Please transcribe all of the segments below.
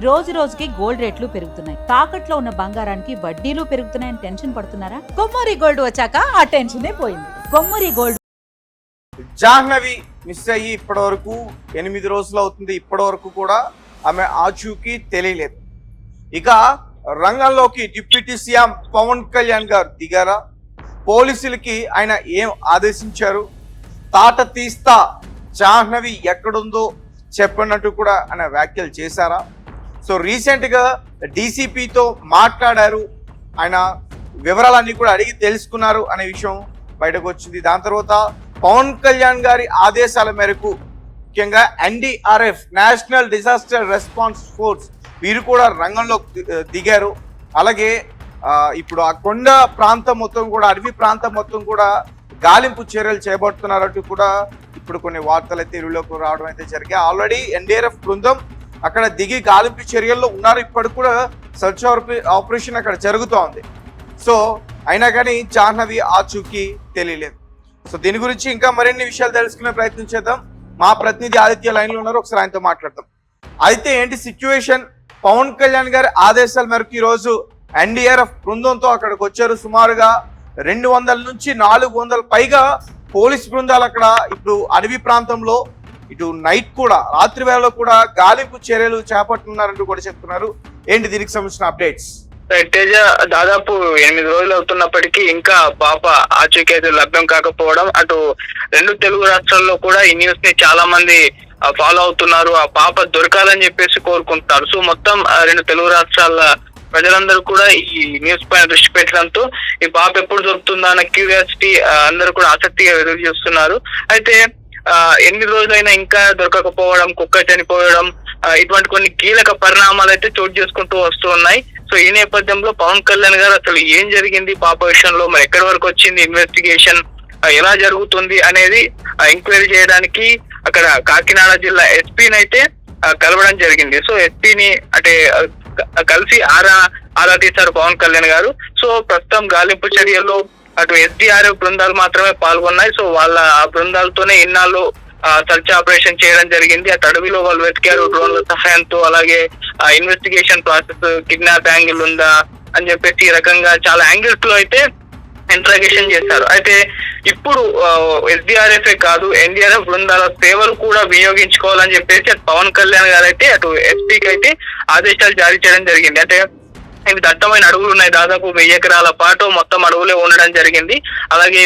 రోజు రోజుకి గోల్డ్ రేట్లు పెరుగుతున్నాయి. తాకట్లో ఉన్న బంగారానికి వడ్డీలు పెరుగుతున్నాయని టెన్షన్ పడుతున్నారా? కొమ్మూరి గోల్డ్ వచ్చాక ఆ టెన్షనే పోయింది. కొమ్మూరి గోల్డ్. జాహ్నవి మిస్ అయ్యి ఇప్పటి వరకు 8 రోజులు అవుతుంది. ఇప్పటి వరకు కూడా ఆమె ఆచూకీ తెలియలేదు. ఇక రంగంలోకి డిప్యూటీ సీఎం పవన్ కళ్యాణ్ గారు దిగారా? పోలీసులకి ఆయన ఏం ఆదేశించారు? తాట తీస్తా జాహ్నవి ఎక్కడుందో చెప్పినట్టు కూడా ఆయన వ్యాఖ్యలు చేశారా? సో రీసెంట్గా డీసీపీతో మాట్లాడారు, ఆయన వివరాలన్నీ కూడా అడిగి తెలుసుకున్నారు అనే విషయం బయటకు వచ్చింది. దాని తర్వాత పవన్ కళ్యాణ్ గారి ఆదేశాల మేరకు ముఖ్యంగా NDRF national disaster response force వీరు కూడా రంగంలో దిగారు. అలాగే ఇప్పుడు ఆ కొండ ప్రాంతం మొత్తం కూడా, అడవి ప్రాంతం మొత్తం కూడా గాలింపు చర్యలు చేపడుతున్నారంటూ కూడా ఇప్పుడు కొన్ని వార్తలు అయితే ఇరువులోకి రావడం అయితే జరిగాయి. ఆల్రెడీ NDRF బృందం అక్కడ దిగి గాలింపు చర్యల్లో ఉన్నారు. ఇప్పటికి కూడా సర్చ్ ఆపరేషన్ అక్కడ జరుగుతూ ఉంది. సో అయినా కానీ జాహ్నవి ఆచూకీ తెలియలేదు. సో దీని గురించి ఇంకా మరిన్ని విషయాలు తెలుసుకునే ప్రయత్నం చేద్దాం. మా ప్రతినిధి ఆదిత్య లైన్లో ఉన్నారు, ఒకసారి ఆయనతో మాట్లాడదాం. అయితే ఏంటి సిచ్యువేషన్? పవన్ కళ్యాణ్ గారి ఆదేశాల మేరకు ఈరోజు NDRF బృందంతో అక్కడికి వచ్చారు. సుమారుగా 200 నుంచి 400 పైగా పోలీస్ బృందాలు అక్కడ ఇప్పుడు అడవి ప్రాంతంలో ఇటు నైట్ కూడా, రాత్రి వేళలో కూడా గాలింపు చర్యలు చేపట్టున్నారంటూ కూడా చెప్తున్నారు. ఏంటి దీనికి సంబంధించిన అప్డేట్స్? తేజ, దాదాపు 8 రోజులు అవుతున్నప్పటికీ ఇంకా పాప ఆచూకీ అయితే లభ్యం కాకపోవడం, అటు 2 తెలుగు రాష్ట్రాల్లో కూడా ఈ న్యూస్ ని చాలా మంది ఫాలో అవుతున్నారు. ఆ పాప దొరకాలని చెప్పేసి కోరుకుంటున్నారు. సో మొత్తం 2 తెలుగు రాష్ట్రాల ప్రజలందరూ కూడా ఈ న్యూస్ పైన దృష్టి పెట్టడంతో ఈ పాప ఎప్పుడు దొరుకుతుందా అన్న క్యూరియాసిటీ అందరూ కూడా ఆసక్తిగా ఎదురు చూస్తున్నారు. అయితే 8 రోజులైనా ఇంకా దొరకకపోవడం, కుక్క చనిపోవడం, ఇటువంటి కొన్ని కీలక పరిణామాలు అయితే చోటు చేసుకుంటూ వస్తూ ఉన్నాయి. సో ఈ నేపథ్యంలో పవన్ కళ్యాణ్ గారు అసలు ఏం జరిగింది పాప విషయంలో, మరి ఎక్కడి వరకు వచ్చింది ఇన్వెస్టిగేషన్, ఎలా జరుగుతుంది అనేది ఎంక్వైరీ చేయడానికి అక్కడ కాకినాడ జిల్లా ఎస్పీని అయితే కలవడం జరిగింది. సో ఎస్పీని అంటే కలిసి ఆరా తీశారు పవన్ కళ్యాణ్ గారు. సో ప్రస్తుతం గాలింపు చర్యల్లో అటు SDRF బృందాలు మాత్రమే పాల్గొన్నాయి. సో వాళ్ళ ఆ బృందాలతోనే ఇన్నాళ్ళు సర్చ్ ఆపరేషన్ చేయడం జరిగింది. ఆ అడవిలో వాళ్ళు వెతికారు డ్రోన్ల సహాయంతో. అలాగే ఇన్వెస్టిగేషన్ ప్రాసెస్, కిడ్నాప్ యాంగిల్ ఉందా అని చెప్పేసి ఈ రకంగా చాలా యాంగిల్స్ లో అయితే ఇంట్రాగేషన్ చేశారు. అయితే ఇప్పుడు SDRF కాదు, NDRF బృందాల సేవలు కూడా వినియోగించుకోవాలని చెప్పేసి అటు పవన్ కళ్యాణ్ గారు అయితే అటు ఎస్పీకి అయితే ఆదేశాలు జారీ చేయడం జరిగింది. అంటే ఇవి దట్టమైన అడవులు ఉన్నాయి, దాదాపు 1000 ఎకరాల పాటు మొత్తం అడవులే ఉండడం జరిగింది. అలాగే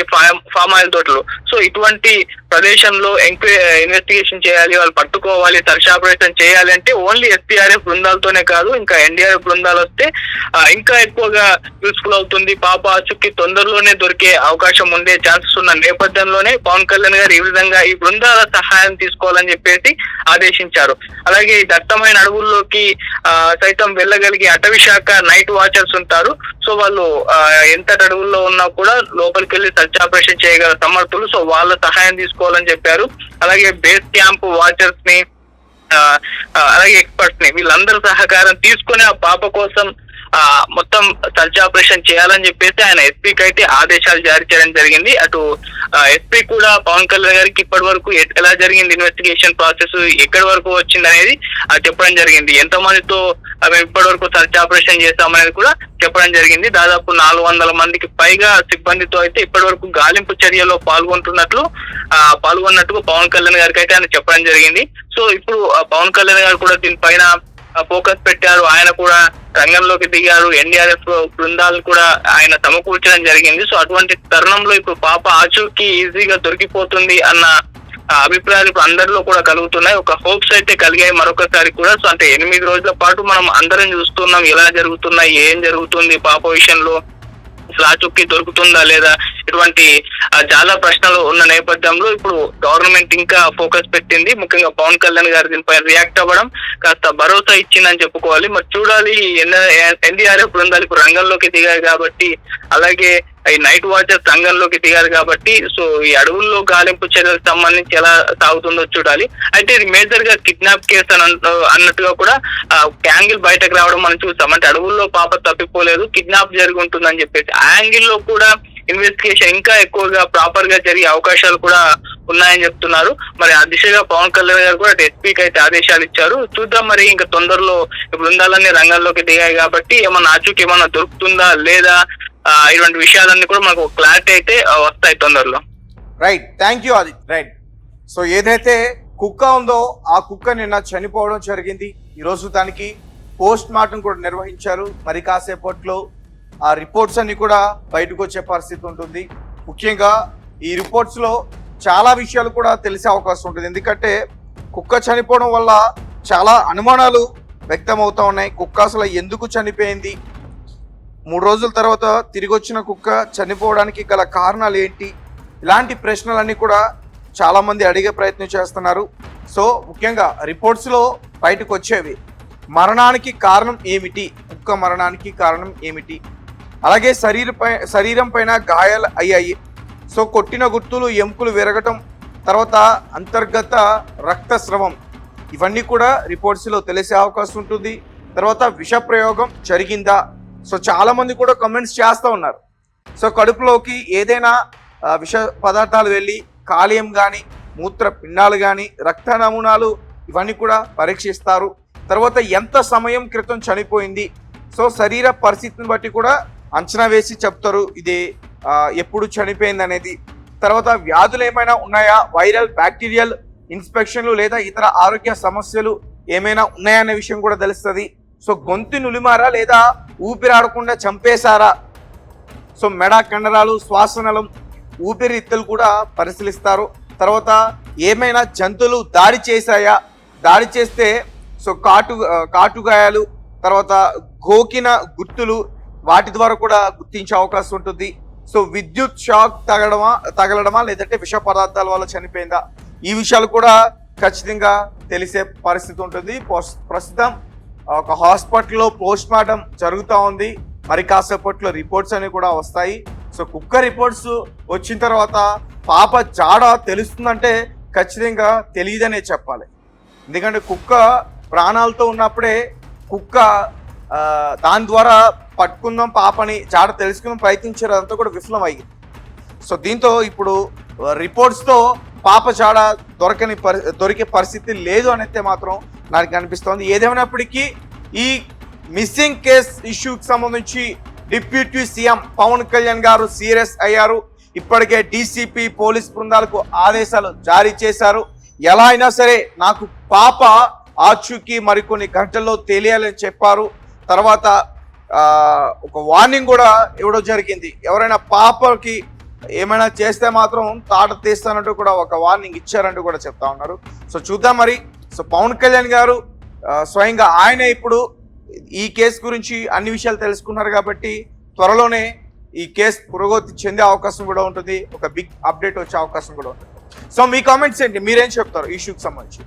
ఫామ్ ఆయిల్ తోటలు. సో ఇటువంటి ప్రదేశంలో ఇన్వెస్టిగేషన్ చేయాలి, వాళ్ళు పట్టుకోవాలి, సర్చ్ ఆపరేషన్ చేయాలి అంటే ఓన్లీ SDRF బృందాలతోనే కాదు, ఇంకా NDRF బృందాలు వస్తే ఇంకా ఎక్కువగా యూస్ఫుల్ అవుతుంది. పాప ఆచూకీ తొందరలోనే దొరికే అవకాశం ఉండే ఛాన్సెస్ ఉన్న నేపథ్యంలోనే పవన్ కళ్యాణ్ గారు ఈ విధంగా ఈ బృందాల సహాయం తీసుకోవాలని చెప్పేసి ఆదేశించారు. అలాగే ఈ దట్టమైన అడవుల్లోకి సైతం వెళ్ళగలిగే అటవీ శాఖ నైట్ వాచర్స్ ఉంటారు. సో వాళ్ళు ఎంత అడవుల్లో ఉన్నా కూడా లోపలికి వెళ్ళి సర్చ్ ఆపరేషన్ చేయగల సమర్థులు. సో వాళ్ళ సహాయం తీసుకోవాలని చెప్పారు. అలాగే బేస్ క్యాంప్ వాచర్స్ ని, అలాగే ఎక్స్పర్ట్స్ ని, వీళ్ళందరూ సహకారం తీసుకుని ఆ పాప కోసం మొత్తం సర్చ్ ఆపరేషన్ చేయాలని చెప్పేసి ఆయన ఎస్పీకి అయితే ఆదేశాలు జారీ చేయడం జరిగింది. అటు ఎస్పీ కూడా పవన్ కళ్యాణ్ గారికి ఇప్పటి వరకు ఎలా జరిగింది ఇన్వెస్టిగేషన్ ప్రాసెస్, ఎక్కడి వరకు వచ్చింది అనేది చెప్పడం జరిగింది. ఎంతమందితో మేము ఇప్పటి వరకు సర్చ్ ఆపరేషన్ చేస్తామనేది కూడా చెప్పడం జరిగింది. దాదాపు 400 మందికి పైగా సిబ్బందితో అయితే ఇప్పటి వరకు గాలింపు చర్యలో పాల్గొన్నట్టుగా పవన్ కళ్యాణ్ గారికి అయితే ఆయన చెప్పడం జరిగింది. సో ఇప్పుడు పవన్ కళ్యాణ్ గారు కూడా దీనిపైన ఫోకస్ పెట్టారు. ఆయన కూడా రంగంలోకి దిగారు. NDRF బృందాలను కూడా ఆయన సమకూర్చడం జరిగింది. సో అటువంటి తరుణంలో ఇప్పుడు పాప ఆచూకీ ఈజీగా దొరికిపోతుంది అన్న అభిప్రాయాలు ఇప్పుడు అందరిలో కూడా కలుగుతున్నాయి. ఒక హోప్స్ అయితే కలిగాయి మరొకసారి కూడా. సో అంటే 8 రోజుల పాటు మనం అందరం చూస్తున్నాం ఎలా జరుగుతున్నాయి, ఏం జరుగుతుంది పాప విషయంలో, అసలు ఆచూకీ దొరుకుతుందా లేదా, ఇటువంటి చాలా ప్రశ్నలు ఉన్న నేపథ్యంలో ఇప్పుడు గవర్నమెంట్ ఇంకా ఫోకస్ పెట్టింది. ముఖ్యంగా పవన్ కళ్యాణ్ గారు దీనిపై రియాక్ట్ అవ్వడం కాస్త భరోసా ఇచ్చిందని చెప్పుకోవాలి. మరి చూడాలి, NDRF బృందాలు ఇప్పుడు రంగంలోకి దిగారు కాబట్టి, అలాగే ఈ నైట్ వాచర్స్ రంగంలోకి దిగారు కాబట్టి, సో ఈ అడవుల్లో గాలింపు చర్యలకు సంబంధించి ఎలా సాగుతుందో చూడాలి. అయితే ఇది మేజర్ గా కిడ్నాప్ కేసు అన్నట్టుగా కూడా యాంగిల్ బయటకు రావడం మనం చూస్తాం. అంటే అడవుల్లో పాప తప్పిపోలేదు, కిడ్నాప్ జరిగి ఉంటుందని చెప్పేసి ఆ యాంగిల్ లో కూడా ఇన్వెస్టిగేషన్ ఇంకా ఎక్కువగా ప్రాపర్ గా జరిగే అవకాశాలు కూడా ఉన్నాయని చెప్తున్నారు. మరి ఆ దిశగా పవన్ కళ్యాణ్ గారు కూడా ఎస్పీకి అయితే ఆదేశాలు ఇచ్చారు. చూద్దాం మరి ఇంకా తొందరలో బృందాలన్నీ రంగంలోకి దిగాయి కాబట్టి ఏమన్నా ఆచూకీ ఏమన్నా దొరుకుతుందా లేదా ఇటువంటి విషయాలన్నీ కూడా మనకు క్లారిటీ అయితే వస్తాయి తొందరలో. Right, thank you Aditya. Right, so ఏదైతే కుక్క ఉందో ఆ కుక్క నిన్న చనిపోవడం జరిగింది. ఈరోజు దానికి పోస్ట్ మార్టం కూడా నిర్వహించారు. మరి కాసేపట్లో ఆ రిపోర్ట్స్ అన్ని కూడా బయటకు వచ్చే పరిస్థితి ఉంటుంది. ముఖ్యంగా ఈ రిపోర్ట్స్ లో చాలా విషయాలు కూడా తెలిసే అవకాశం ఉంటుంది. ఎందుకంటే కుక్క చనిపోవడం వల్ల చాలా అనుమానాలు వ్యక్తం అవుతా ఉన్నాయి. కుక్క అసలు ఎందుకు చనిపోయింది, 3 రోజుల తర్వాత తిరిగి వచ్చిన కుక్క చనిపోవడానికి గల కారణాలు ఏంటి, ఇలాంటి ప్రశ్నలన్నీ కూడా చాలా మంది అడిగే ప్రయత్నం చేస్తున్నారు. సో ముఖ్యంగా రిపోర్ట్స్ లో బయటకు వచ్చేవి మరణానికి కారణం ఏమిటి, కుక్క మరణానికి కారణం ఏమిటి, అలాగే శరీరం పైన గాయాలు అయ్యాయి. సో కొట్టిన గుర్తులు, ఎముకలు విరగటం, తర్వాత అంతర్గత రక్తస్రవం, ఇవన్నీ కూడా రిపోర్ట్స్ లో తెలిసే అవకాశం ఉంటుంది. తర్వాత విష ప్రయోగం జరిగిందా, సో చాలా మంది కూడా కామెంట్స్ చేస్తూ ఉన్నారు. సో కడుపులోకి ఏదైనా విష పదార్థాలు వెళ్ళి కాలేయం కానీ, మూత్ర పిండాలు కానీ, రక్త నమూనాలు ఇవన్నీ కూడా పరీక్షిస్తారు. తర్వాత ఎంత సమయం క్రితం చనిపోయింది, సో శరీర పరిస్థితిని బట్టి కూడా అంచనా వేసి చెప్తారు ఇది ఎప్పుడు చనిపోయింది అనేది. తర్వాత వ్యాధులు ఏమైనా ఉన్నాయా, వైరల్ బ్యాక్టీరియల్ ఇన్ఫెక్షన్లు లేదా ఇతర ఆరోగ్య సమస్యలు ఏమైనా ఉన్నాయనే విషయం కూడా తెలుస్తుంది. సో గొంతు నులిమారా లేదా ఊపిరాడకుండా చంపేశారా, సో మెడ కండరాలు, శ్వాసనలం, ఊపిరితిత్తులు కూడా పరిశీలిస్తారు. తర్వాత ఏమైనా జంతువులు దాడి చేశాయా, దాడి చేస్తే సో కాటుగాయాలు, తర్వాత గోకిన గుర్తులు, వాటి ద్వారా కూడా గుర్తించే అవకాశం ఉంటుంది. సో విద్యుత్ షాక్ తగలడమా లేదంటే విష పదార్థాల వల్ల చనిపోయిందా, ఈ విషయాలు కూడా ఖచ్చితంగా తెలిసే పరిస్థితి ఉంటుంది. ప్రస్తుతం ఒక హాస్పిటల్లో పోస్ట్ మార్టం జరుగుతూ ఉంది. మరి కాసేపట్లో రిపోర్ట్స్ అనేవి కూడా వస్తాయి. సో కుక్క రిపోర్ట్స్ వచ్చిన తర్వాత పాప జాడ తెలుస్తుందంటే ఖచ్చితంగా తెలియదనే చెప్పాలి. ఎందుకంటే కుక్క ప్రాణాలతో ఉన్నప్పుడే కుక్క దాని ద్వారా పట్టుకుందాం పాపని, జాడ తెలుసుకుందాం ప్రయత్నించారు, అదంతా కూడా విఫలం అయ్యింది. సో దీంతో ఇప్పుడు రిపోర్ట్స్తో పాప జాడ దొరికే పరిస్థితి లేదు అనేది మాత్రం నాకు అనిపిస్తోంది. ఏదేమైనప్పటికీ ఈ మిస్సింగ్ కేస్ ఇష్యూకి సంబంధించి డిప్యూటీ సీఎం పవన్ కళ్యాణ్ గారు సీరియస్ అయ్యారు. ఇప్పటికే డీసీపీ పోలీస్ బృందాలకు ఆదేశాలు జారీ చేశారు. ఎలా అయినా సరే నాకు పాప ఆచూకీ మరికొన్ని గంటల్లో తెలియాలని చెప్పారు. తర్వాత ఒక వార్నింగ్ కూడా ఇవ్వడం జరిగింది. ఎవరైనా పాపకి ఏమైనా చేస్తే మాత్రం తాట తీస్తానంటూ కూడా ఒక వార్నింగ్ ఇచ్చారంటూ కూడా చెప్తా ఉన్నారు. సో చూద్దాం మరి. సో పవన్ కళ్యాణ్ గారు స్వయంగా ఆయనే ఇప్పుడు ఈ కేసు గురించి అన్ని విషయాలు తెలుసుకున్నారు కాబట్టి త్వరలోనే ఈ కేసు పురోగతి చెందే అవకాశం కూడా ఉంటుంది. ఒక బిగ్ అప్డేట్ వచ్చే అవకాశం కూడా ఉంటుంది. సో మీ కామెంట్స్ ఏంటి, మీరేం చెప్తారు ఈ ఇష్యూకి సంబంధించి?